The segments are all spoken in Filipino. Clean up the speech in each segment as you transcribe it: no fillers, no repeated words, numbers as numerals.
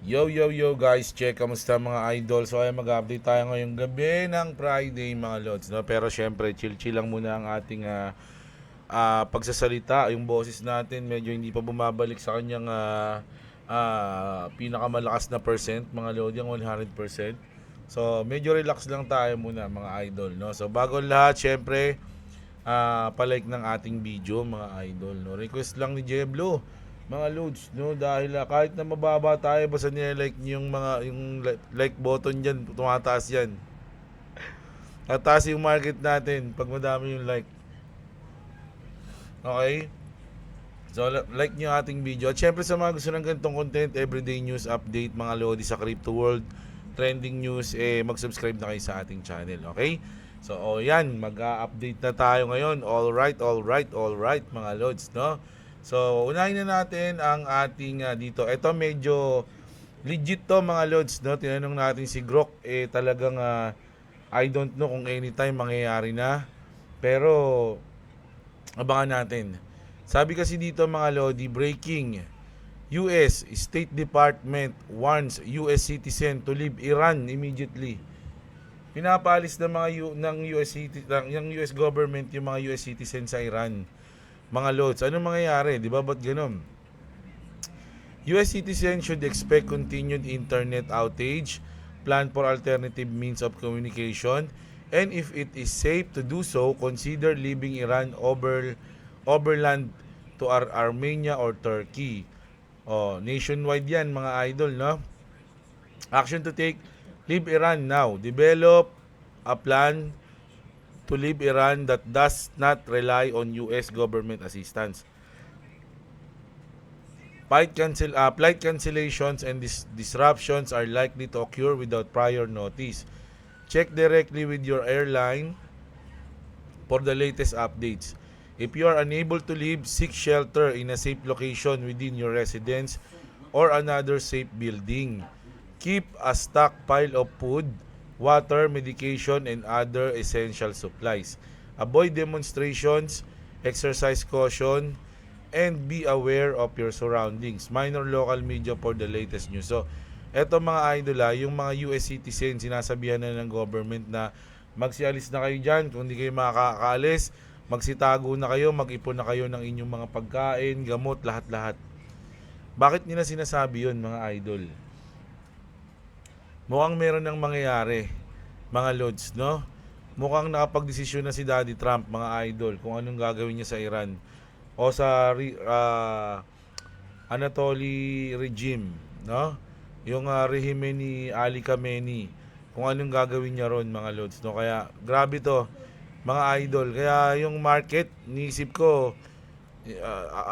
Yo, yo, yo guys, check, kamusta mga idol? So ay mag-update tayo ngayong gabi ng Friday mga lods, no? Pero syempre, chill-chill lang muna ang ating pagsasalita. Yung boses natin medyo hindi pa bumabalik sa kanyang pinakamalakas na percent, mga lodi, yung 100%. So medyo relax lang tayo muna mga idol, no? So bago lahat, syempre, palike ng ating video mga idol, no? Request lang ni Jeblo mga loads, no, dahil kahit na mababa tayo, basta nila-like niyo yung mga yung like button diyan, tumataas yan. Tataas yung market natin pag madami yung like. Okay? So like niyo ating video. At syempre sa mga gusto ng ganitong content, everyday news update mga lodi sa crypto world, trending news, mag-subscribe na kayo sa ating channel, okay? So yan, mag-update na tayo ngayon. All right, all right, all right mga lods, no? So unahin na natin ang ating dito. Ito medyo legit to mga lods, no? Tinanong natin si Grok, talagang I don't know kung anytime mangyayari na. Pero abangan natin. Sabi kasi dito mga lodi, breaking. US State Department warns US citizen to leave Iran immediately. Pinapalis ng mga ng US ng US government yung mga US citizen sa Iran. Mga lods, anong mangyayari? 'Di ba? Ba't ganun? US citizens should expect continued internet outage, plan for alternative means of communication, and if it is safe to do so, consider leaving Iran overland to Armenia or Turkey. Nationwide yan mga idol, no? Action to take, leave Iran now. Develop a plan to leave Iran that does not rely on US government assistance. Flight cancellations and disruptions are likely to occur without prior notice. Check directly with your airline for the latest updates. If you are unable to leave, seek shelter in a safe location within your residence or another safe building. Keep a stockpile of food, water, medication, and other essential supplies. Avoid demonstrations, exercise caution, and be aware of your surroundings. Minor local media for the latest news. So, eto mga idol, yung mga US citizen, sinasabihan na ng government na magsialis na kayo dyan. Kung hindi kayo makakaalis, magsitago na kayo, mag-ipon na kayo ng inyong mga pagkain, gamot, lahat-lahat. Bakit nila sinasabi yun mga idol? Mukhang meron ng mangyayari, mga lods, no? Mukhang nakapag-desisyon na si Daddy Trump, mga idol, kung anong gagawin niya sa Iran o sa Anatoly regime, no? Yung rehime ni Ali Khamenei, kung anong gagawin niya ron, mga lods, no? Kaya grabe to, mga idol. Kaya yung market, niisip ko,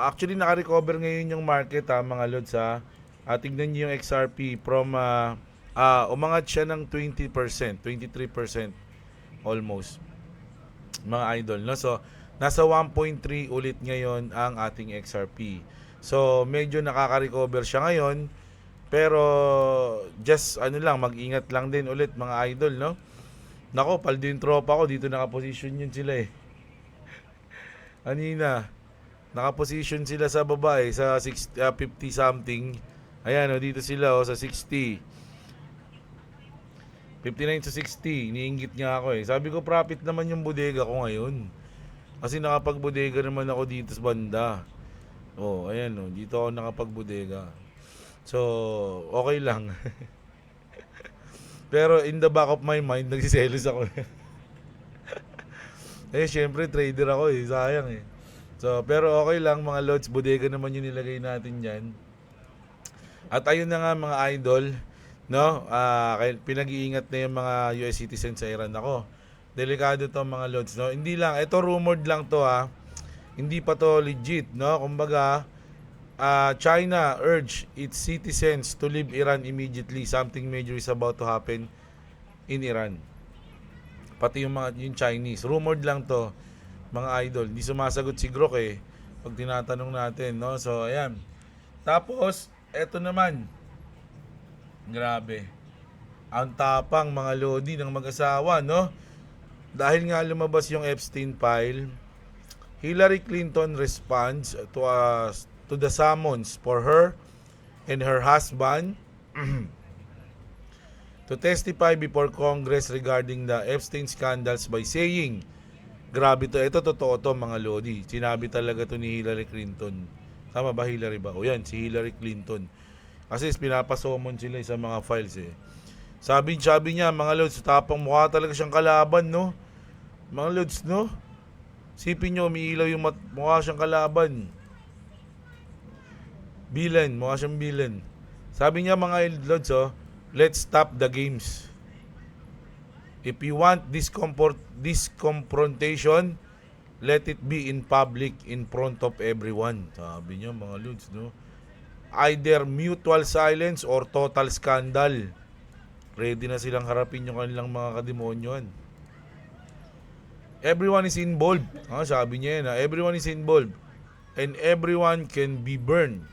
actually naka-recover ngayon yung market, mga lods, ha. Tignan niyo yung XRP from umangat siya ng 20%, 23% almost, mga idol, no? So nasa 1.3 ulit ngayon ang ating XRP. So medyo nakaka-recover siya ngayon, pero just ano lang, mag-ingat lang din ulit mga idol, no? Nako, paldo yung tropa ko, dito naka-position yun sila eh. Kanina, naka-position sila sa baba sa 60, 50 something. Ayan, dito sila sa 60. 59 to 60, iniinggit niya ako eh. Sabi ko, profit naman yung bodega ko ngayon. Kasi nakapag-bodega naman ako dito sa banda. Ayan dito ako nakapag-bodega. So, okay lang. Pero in the back of my mind, nagsiselos ako. Syempre, trader ako sayang eh. So, pero okay lang mga lods, bodega naman yung nilagay natin dyan. At ayun na nga mga idol, no? Pinag-iingat na yung mga US citizens sa Iran. Ako, delikado to mga lods, no? Hindi lang, ito rumored lang to Hindi pa to legit, no? Kumbaga, China urge its citizens to leave Iran immediately. Something major is about to happen in Iran. Pati yung Chinese. Rumored lang to, mga idol. Hindi sumasagot si Grok pag tinatanong natin, no? So, ayan. Tapos, eto naman. Grabe. Ang tapang mga lodi ng mag-asawa, no? Dahil nga lumabas yung Epstein file, Hillary Clinton responds to the summons for her and her husband to testify before Congress regarding the Epstein scandals by saying, grabe to, ito totoo to mga lodi. Sinabi talaga to ni Hillary Clinton. Tama ba Hillary ba? O yan, si Hillary Clinton. Kasi pinapasomon sila sa mga files eh. Sabi niya, mga lods, tapang mukha talaga siyang kalaban, no? Mga lods, no? Sipin nyo, umiilaw yung mukha siyang kalaban. Villain, mukha siyang villain. Sabi niya mga lods, oh, let's stop the games. If you want this confrontation, let it be in public, in front of everyone. Sabi niya mga lods, no? Either mutual silence or total scandal. Ready na silang harapin yung kanilang mga kademonyoan. Everyone is involved. Sabi niya yun, everyone is involved. And everyone can be burned.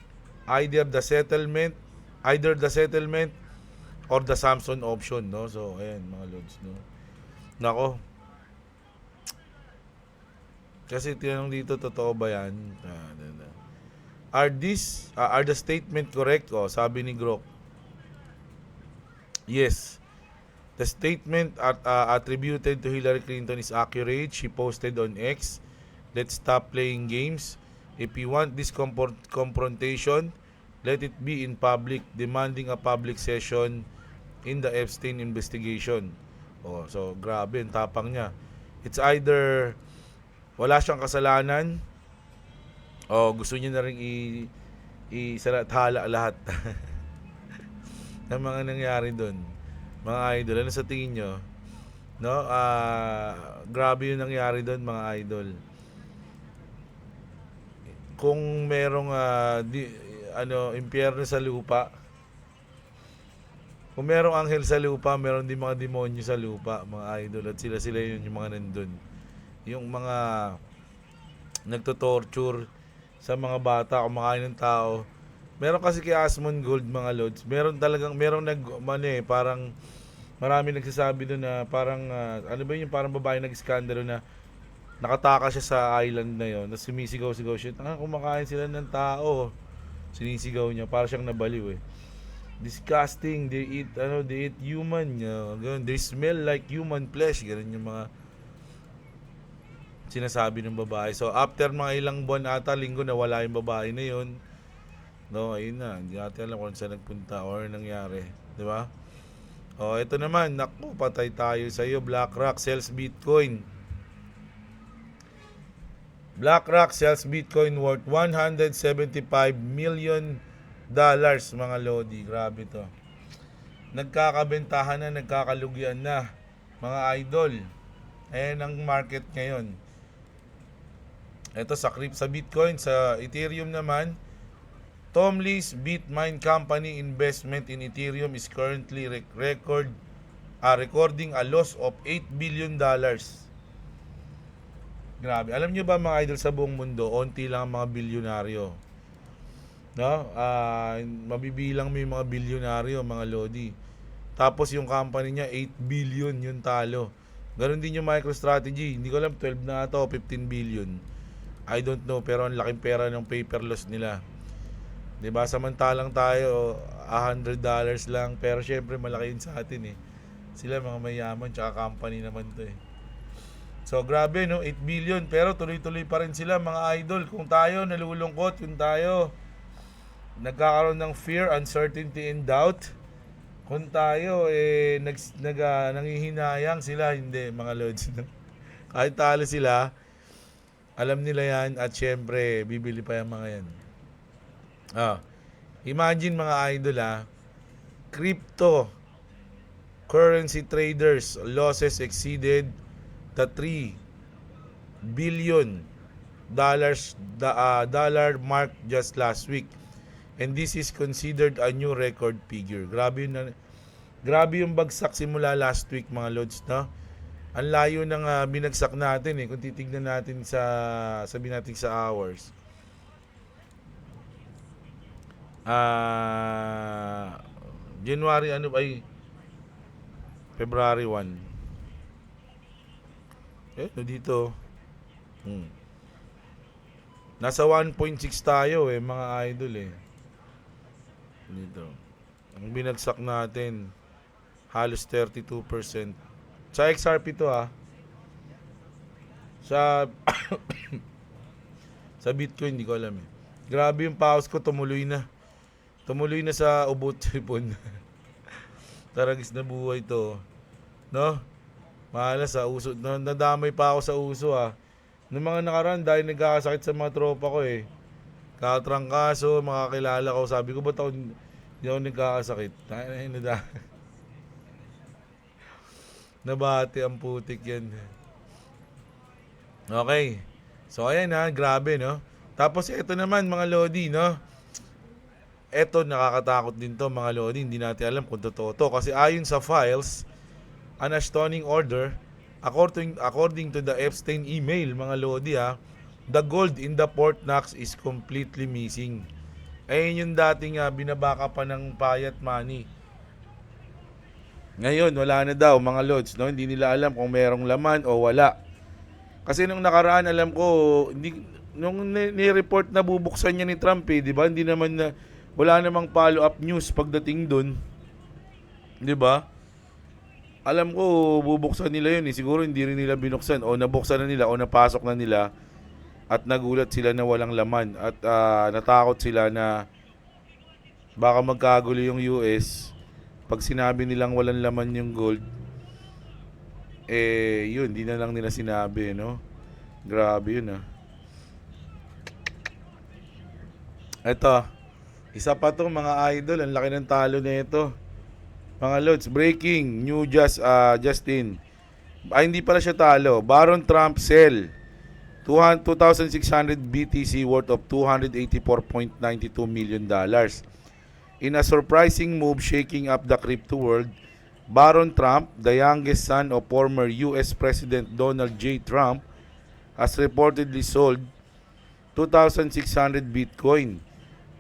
Either the settlement or the Samson option, no? So, ayan mga lods, no? Nako. Kasi tinanong dito, totoo ba yan? Are the statement correct? Sabi ni Grok. Yes. The statement attributed to Hillary Clinton is accurate. She posted on X, let's stop playing games. If you want this confrontation, let it be in public, demanding a public session in the Epstein investigation. So grabe, ang tapang niya. It's either wala siyang kasalanan o gusto niya na rin isalathala lahat ng mga nangyari doon. Mga idol, ano sa tingin nyo? No? Grabe yung nangyari doon mga idol. Kung merong impyerno sa lupa, kung merong anghel sa lupa, meron din mga demonyo sa lupa, mga idol, at sila yun yung mga nandun. Yung mga nagto-torture sa mga bata, kumakain ng tao. Meron kasi kay Asmongold mga lods, parang marami nagsasabi doon na parang parang babae nag-skandalo na nakataka siya sa island na yon, na sumisigaw-sigaw siya. Kumakain sila ng tao. Sinisigaw niya, para siyang nabaliw eh. Disgusting, they eat human, they smell like human flesh, ganun yung mga sinasabi ng babae. So after mga ilang buwan ata, linggo, na wala yung babae na yon. No, ayun na, hindi natin alam kung saan nagpunta or nangyari, di ba? Ito naman, naku, patay tayo sa iyo. BlackRock sells Bitcoin. BlackRock sells Bitcoin worth $175 million, mga lodi. Grabe to. Nagkakabentahan na, nagkakalugian na, mga idol. Ayan ang market ngayon. Ito sa Bitcoin, sa Ethereum naman, Tom Lee's Bitmain Company investment in Ethereum is currently recording a loss of $8 billion. Grabe. Alam niyo ba mga idol, sa buong mundo, onti lang ang mga bilyonaryo. No? Mabibilang mo yung mga bilyonaryo, mga lodi. Tapos yung company niya, 8 billion yung talo. Ganon din yung MicroStrategy. Hindi ko alam, 12 na ito, 15 billion. I don't know, pero ang laking pera ng paper loss nila. Diba? Samantalang tayo, $100 lang. Pero syempre, malaki yun sa atin eh. Sila mga mayaman, tsaka company naman to eh. So, grabe no, 8 billion. Pero tuloy-tuloy pa rin sila mga idol. Kung tayo nalulungkot, kung tayo nagkakaroon ng fear, uncertainty, and doubt, kung tayo nangihinayang, sila hindi, mga lods. Kahit talo sila, alam nila yan, at syempre, bibili pa yung mga yan. Imagine mga idol crypto currency traders losses exceeded the $3 billion dollar mark just last week, and this is considered a new record figure. Grabe yung bagsak simula last week mga lods, no? Ang layo ng binagsak natin eh, kung titignan natin sabihin natin sa hours. January February 1. Dito. Nasa 1.6 tayo mga idol eh. Dito. Ang binagsak natin, halos 32%. Sa XRP to Sa sa Bitcoin, hindi ko alam eh. Grabe yung pause ko, tumuloy na. Tumuloy na sa ubot tripon. Taragis na buhay to. No? Mahala sa uso. Nadamay pa ako sa uso Noong mga nakaraan, dahil nagkakasakit sa mga tropa ko eh. Katrangkaso, mga kilala ko. Sabi ko, ba't hindi ako nagkakasakit? Nabati ang putik yan. Okay. So, ayan grabe, no? Tapos, ito naman, mga Lodi, no? Ito, nakakatakot din to, mga Lodi. Hindi natin alam kung totoo to. Kasi ayon sa files, an astonishing order, according to the Epstein email, mga Lodi, the gold in the Fort Knox is completely missing. Ayun yung dating binabaka pa ng Payat Money. Ngayon, wala na daw, mga Lods, no? Hindi nila alam kung merong laman o wala. Kasi nung nakaraan, alam ko, nung ni-report na bubuksan niya ni Trump, di ba? Hindi naman wala namang follow-up news pagdating doon. Di ba? Alam ko, bubuksan nila yun. Siguro hindi rin nila binuksan o nabuksan na nila o napasok na nila at nagulat sila na walang laman at natakot sila na baka magkagulo yung US pag sinabi nilang walang laman yung gold. Yun, di na lang nila sinabi, no? Grabe yun, Eto, isa pa to, mga idol. Ang laki ng talo na ito. Mga Lods, breaking new Justin. Hindi pala siya talo. Baron Trump sell 2,600 BTC worth of $284.92 million. In a surprising move shaking up the crypto world, Baron Trump, the youngest son of former US President Donald J. Trump, has reportedly sold 2,600 Bitcoin,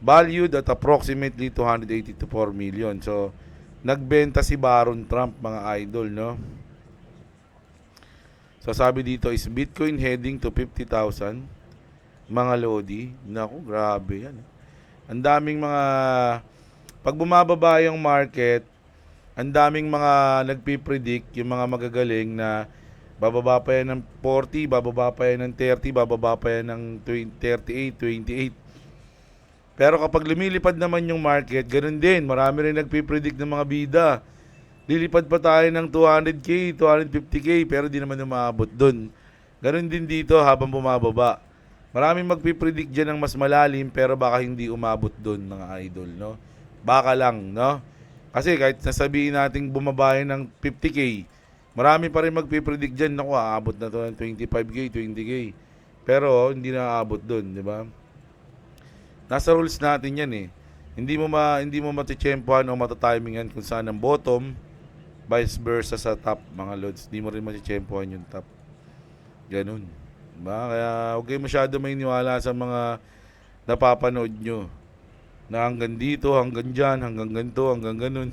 valued at approximately $284 million. So, nagbenta si Baron Trump, mga idol, no? So, sabi dito, is Bitcoin heading to 50,000? Mga Lodi. Naku, grabe yan. Ang daming mga, pag bumababa yung market, ang daming mga nagpipredict, yung mga magagaling na bababa pa yan ng 40, bababa pa yan ng 30, bababa pa yan ng 38, 28. Pero kapag lumilipad naman yung market, ganun din. Marami rin nagpipredict ng mga bida. Lilipad pa tayo ng 200k, 250k, pero di naman umaabot dun. Ganun din dito habang bumababa. Maraming magpipredict dyan ng mas malalim, pero baka hindi umabot dun, mga idol, no? Baka lang, no? Kasi kahit nasabihin nating bumabayan ng 50k, marami pa rin magpipredict dyan, naku, aabot na to ng 25k, 20k. Pero hindi na aabot dun, di ba? Nasa rules natin yan eh. Hindi mo matitsempohan o matatimingan kung saan ang bottom, vice versa sa top, mga Lods. Hindi mo rin matitsempohan yung top. Ganun. Diba? Kaya huwag kayo masyado maniniwala sa mga napapanood nyo. Na hanggang dito, hanggang dyan, hanggang ganito, hanggang ganun.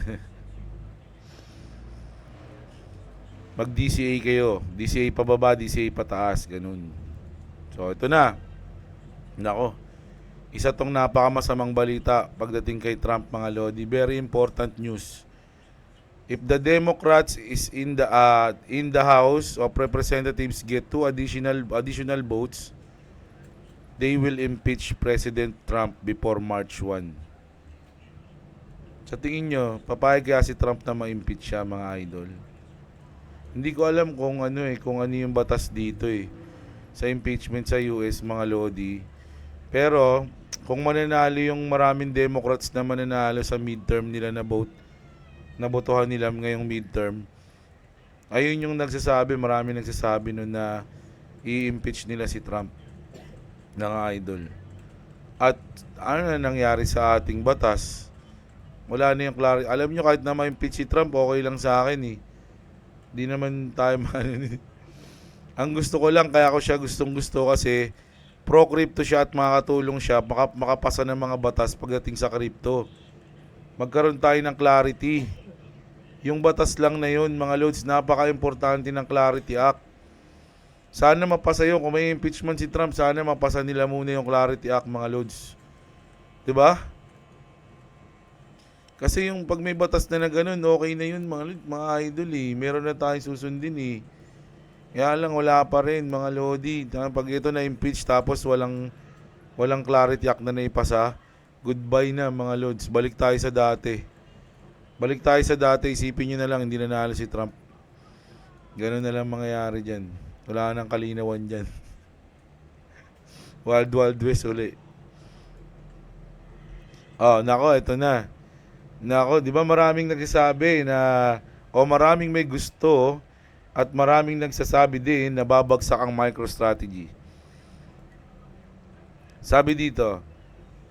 Mag-DCA kayo. DCA pababa, DCA pataas. Ganun. So, ito na. Nako. Isa tong napakamasamang balita pagdating kay Trump, mga Lodi. Very important news. If the Democrats is in the House of Representatives get 2 additional votes, they will impeach President Trump before March 1. Sa tingin nyo, papayag kaya si Trump na ma-impeach siya, mga idol? Hindi ko alam kung ano yung batas dito sa impeachment sa US, mga Lodi. Pero kung mananalo yung maraming Democrats na mananalo sa midterm nila na botohan nila ngayong midterm, ayun yung marami nagsasabi nun na i-impeach nila si Trump, ng idol. At ano na nangyari sa ating batas? Wala na yung clarity. Alam nyo, kahit na ma-impeach si Trump, okay lang sa akin Di naman tayo Ang gusto ko lang, kaya ko siya gustong-gusto kasi pro-crypto siya at makakatulong siya makapasa ng mga batas pagdating sa crypto. Magkaroon tayo ng clarity. Yung batas lang na yun, mga Lods, napaka-importante ng Clarity Act. Sana mapasa yun. Kung may impeachment si Trump, sana mapasa nila muna yung Clarity Act, mga Lods. Diba? Kasi yung pag may batas na ganun, okay na yun mga idol eh. Meron na tayong susundin eh. Kaya lang wala pa rin mga lodi. Pag ito na impeach tapos walang clarity act na naipasa, goodbye na mga lods. Balik tayo sa dati. Isipin nyo na lang hindi nanalo si Trump. Ganun na lang mangyayari dyan. Wala nang kalinawan dyan. Wild West uli. Oh, nako, ito na. Nako, di ba maraming nagsasabi na maraming may gusto at maraming nagsasabi din na babagsak ang MicroStrategy. Sabi dito,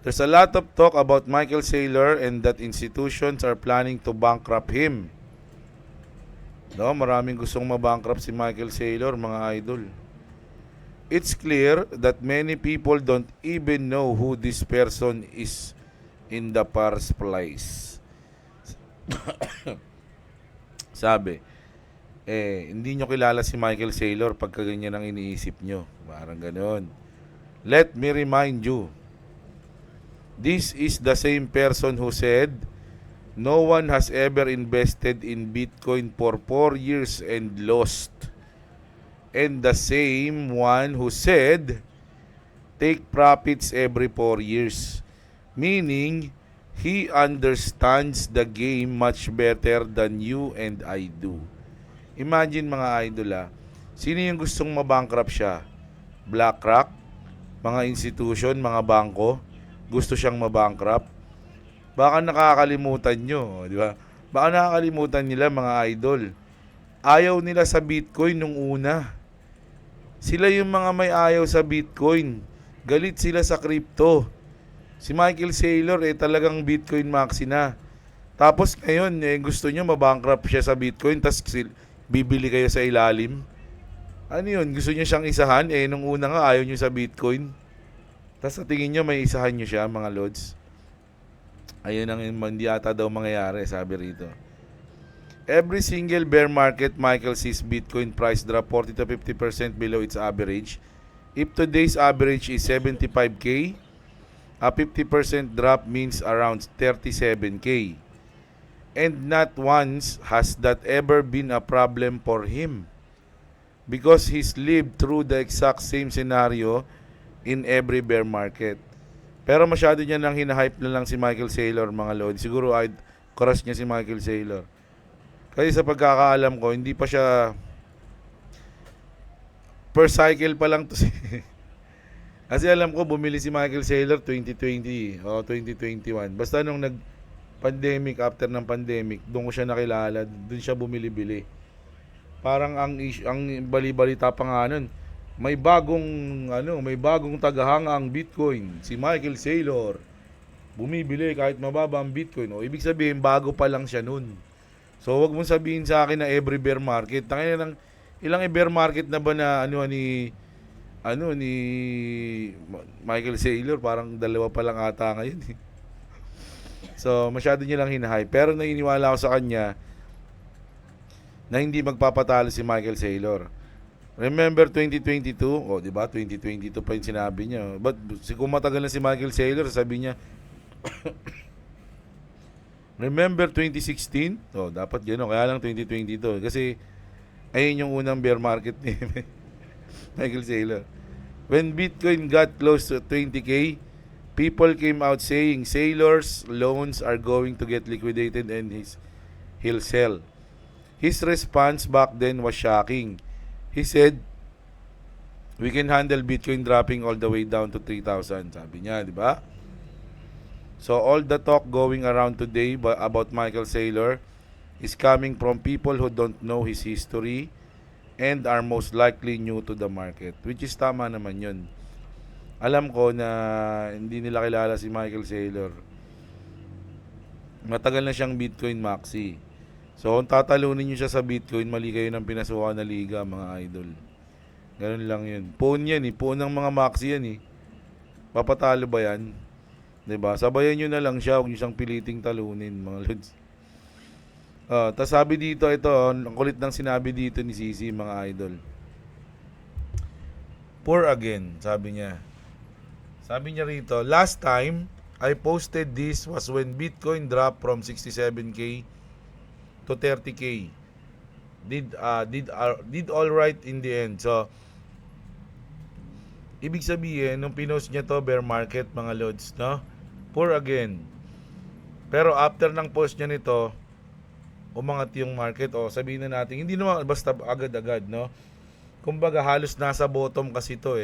there's a lot of talk about Michael Saylor and that institutions are planning to bankrupt him. No, maraming gustong mabankrupt si Michael Saylor, mga idol. It's clear that many people don't even know who this person is in the first place. Sabi, hindi nyo kilala si Michael Saylor pagka ganyan ang iniisip nyo. Parang ganoon. Let me remind you, this is the same person who said, no one has ever invested in Bitcoin for 4 years and lost. And the same one who said, take profits every 4 years. Meaning, he understands the game much better than you and I do. Imagine mga idol sino yung gustong mabankrupt siya? BlackRock? Mga institution, mga bangko? Gusto siyang mabankrupt? Baka nakakalimutan nyo, di ba? Baka nakakalimutan nila mga idol. Ayaw nila sa Bitcoin nung una. Sila yung mga may ayaw sa Bitcoin. Galit sila sa crypto. Si Michael Saylor talagang Bitcoin maxi na. Tapos ngayon gusto nyo mabankrupt siya sa Bitcoin tas bibili kayo sa ilalim. Ano yun? Gusto nyo siyang isahan? Nung una nga ayaw nyo sa Bitcoin. Tas sa tingin nyo may isahan nyo siya mga lods. Ayun ang hindi ata daw mangyayari, sabi rito. Every single bear market, Michael sees Bitcoin price drop 40 to 50% below its average. If today's average is 75K, a 50% drop means around 37K. And not once has that ever been a problem for him. Because he's lived through the exact same scenario in every bear market. Pero masyado niya lang hinahype na lang si Michael Saylor, mga lord. Siguro crush niya si Michael Saylor. Kasi sa pagkakaalam ko, hindi pa siya per cycle pa lang to kasi alam ko bumili si Michael Saylor 2020 o 2021. Basta nung nag-pandemic, after ng pandemic, doon ko siya nakilala, doon siya bumili-bili. Parang ang bali-balita pa nga nun, may bagong tagahanga ang Bitcoin, si Michael Saylor. Bumibili kahit mababa ang Bitcoin. O ibig sabihin bago pa lang siya nun. So wag mong sabihin sa akin na every bear market. Tangina ng ilang bear market na ba na ni Michael Saylor, parang dalawa pa lang ata ngayon. So masyado niya lang hinahype. Pero naniniwala ako sa kanya na hindi magpapatalo si Michael Saylor. Remember 2022? O, di ba? 2022 pa yung sinabi niya. But kung matagal na si Michael Saylor, sabi niya, remember 2016? O, dapat gano'n. Kaya lang 2022. Kasi, ayun yung unang bear market ni Michael Saylor. When Bitcoin got close to 20K, people came out saying Saylor's loans are going to get liquidated and he'll sell. His response back then was shocking. He said, we can handle Bitcoin dropping all the way down to 3,000. Sabi niya, di ba? So all the talk going around today about Michael Saylor is coming from people who don't know his history and are most likely new to the market. Which is tama naman yun. Alam ko na hindi nila kilala si Michael Saylor. Matagal na siyang Bitcoin maxi. So, kung tatalunin nyo siya sa Bitcoin, mali kayo ng pinasukan na liga, mga idol. Ganun lang yun. Phone yan Phone ng mga maxi yan Papatalo ba yan? Diba? Sabayan nyo na lang siya. Huwag nyo siyang piliting talunin, mga lods. Tas sabi dito, ito, ang kulit ng sinabi dito ni Sisi, mga idol. Poor again, sabi niya. Sabi niya rito, last time, I posted this was when Bitcoin dropped from 67k to 30k. Did all right in the end. So ibig sabihin nung pinost niya to bear market mga lods, no? Poor again. Pero after ng post niya nito, umangat yung market, o sabihin na natin hindi naman basta agad-agad, no? Kumbaga halos nasa bottom kasi to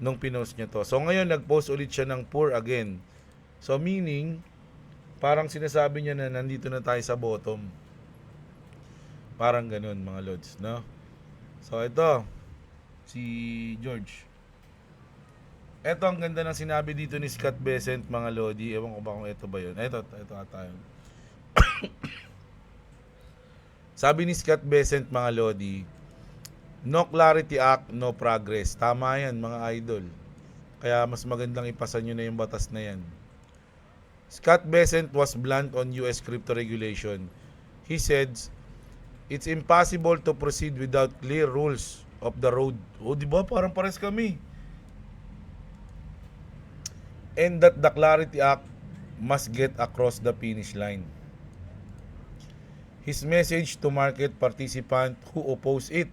nung pinost niya to. So ngayon nag-post ulit siya ng poor again. So meaning parang sinasabi niya na nandito na tayo sa bottom. Parang ganun mga lods, no? So ito si George. Ito ang ganda ng sinabi dito ni Scott Bessent mga lodi. Ewan ko ba kung ito ba yun. Ito ata yun. Sabi ni Scott Bessent mga lodi, no Clarity Act, no progress. Tama yan mga idol. Kaya mas magandang ipasa nyo na yung batas na yan. Scott Bessent was blunt on US crypto regulation. He said, it's impossible to proceed without clear rules of the road. O diba parang pares kami. And that the Clarity Act must get across the finish line. His message to market participants who oppose it,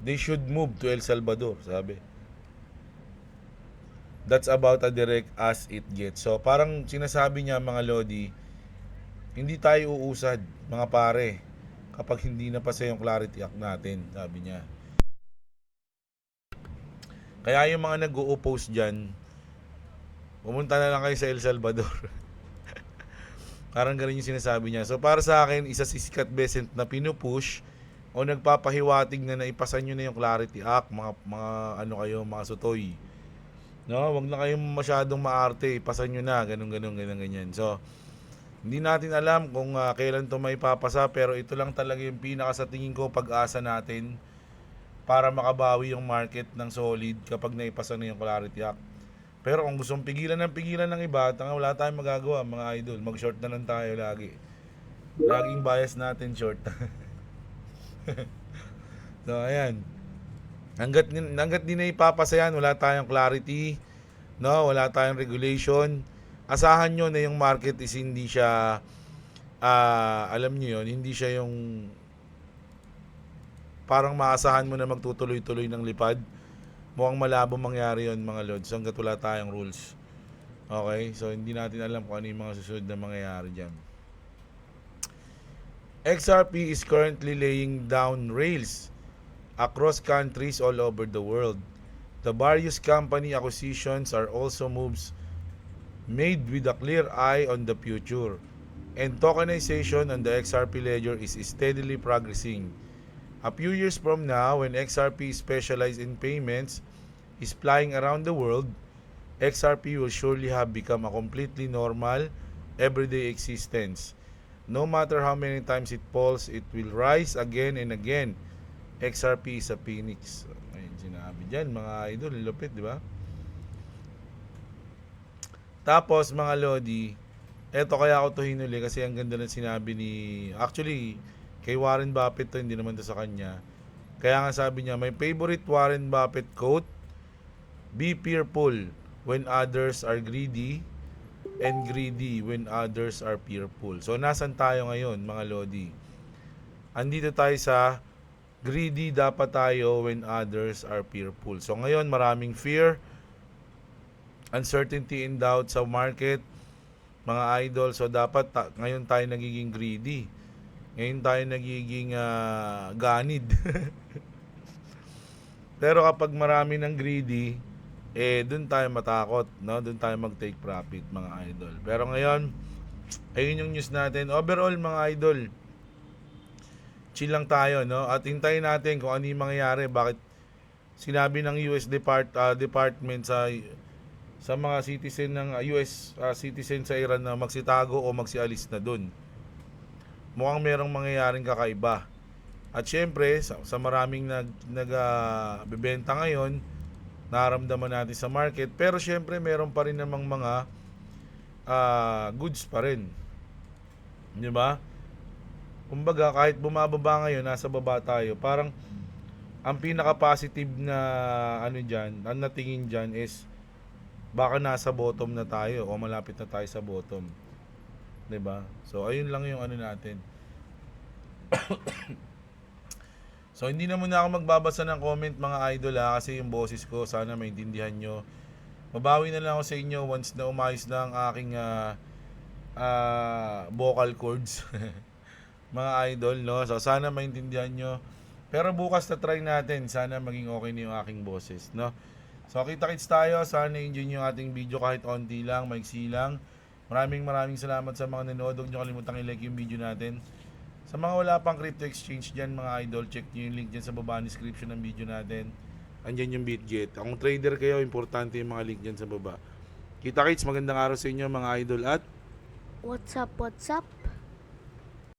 they should move to El Salvador, sabi. That's about as direct as it gets. So parang sinasabi niya mga lodi, hindi tayo uusad mga pare kapag hindi na pasa yung Clarity Act natin, sabi niya. Kaya yung mga nag-o-oppose dyan, pumunta na lang kayo sa El Salvador. Parang ganun yung sinasabi niya. So para sa akin, isa si Scott Bessent na pinupush o nagpapahiwatig na naipasan nyo na yung Clarity Act, mga ano kayo, mga sutoy. No, wag na kayong masyadong maarte, ipasan nyo na, ganyan. So, hindi natin alam kung kailan to may papasa, pero ito lang talaga yung pinaka sa tingin ko pag-asa natin para makabawi yung market ng solid kapag naipasa na yung Clarity Act. Pero kung gustong pigilan ng iba, wala tayong magagawa mga idol. Mag-short na lang tayo lagi. Laging bias natin short. So, ayan. Hanggat di na ipapasa yan, wala tayong clarity, no? Wala tayong regulation. Asahan nyo na yung market is hindi siya, alam nyo yun, hindi siya yung parang maasahan mo na magtutuloy-tuloy ng lipad. Mukhang malabo mangyari yon mga lods hanggat wala tayong rules. Okay? So, hindi natin alam kung ano yung mga susunod na mangyayari dyan. XRP is currently laying down rails across countries all over the world. The various company acquisitions are also moves made with a clear eye on the future. And tokenization on the XRP ledger is steadily progressing. A few years from now, when XRP specialized in payments is flying around the world, XRP will surely have become a completely normal, everyday existence. No matter how many times it falls, it will rise again and again. XRP is a phoenix. Ayun, sinabi dyan, mga idol, lupit, di ba? Tapos, mga lodi, eto kaya ako to hinuli kasi ang ganda ng sinabi ni, actually, kay Warren Buffett to, hindi naman to sa kanya. Kaya nga sabi niya, my favorite Warren Buffett quote, be fearful when others are greedy and greedy when others are fearful. So, nasan tayo ngayon, mga lodi? Andito tayo sa greedy dapat tayo when others are fearful. So ngayon maraming fear, uncertainty and doubt sa market, mga idol. So dapat ngayon tayo nagiging greedy. Ngayon tayo nagiging ganid. Pero kapag marami ng greedy, doon tayo matakot, no? Doon tayo mag-take profit, mga idol. Pero ngayon, ayun yung news natin. Overall, mga idol, chill lang tayo, no? At hintayin natin kung ano yung mangyayari. Bakit sinabi ng US Department sa mga citizen ng US citizen sa Iran na magsitago o magsialis na dun. Mukhang merong mangyayaring kakaiba. At syempre, sa maraming nagbebenta ngayon, nararamdaman natin sa market. Pero syempre, meron pa rin namang mga goods pa rin. Di ba? Kumbaga, kahit bumababa ngayon, nasa baba tayo. Parang, ang pinaka-positive na ano dyan, ang natingin dyan is baka nasa bottom na tayo o malapit na tayo sa bottom. 'Di ba? So ayun lang yung ano natin. So hindi na muna ako magbabasa ng comment mga idol kasi yung boses ko sana maintindihan nyo. Mabawi na lang ako sa inyo once na umayos na ang aking vocal cords. Mga idol, no? So sana maintindihan nyo. Pero bukas na try natin, sana maging okay na yung aking boses, no? So kita-kits tayo, sana enjoy nyo yung ating video kahit onti lang, maiksi lang. Maraming salamat sa mga nanood. Huwag nyo kalimutang i-like yung video natin. Sa mga wala pang crypto exchange dyan mga idol, check nyo yung link dyan sa baba description ng video natin. Andyan yung Bitget. Kung trader kayo, importante yung mga link dyan sa baba. Kita-kits, magandang araw sa inyo mga idol at What's up, what's up?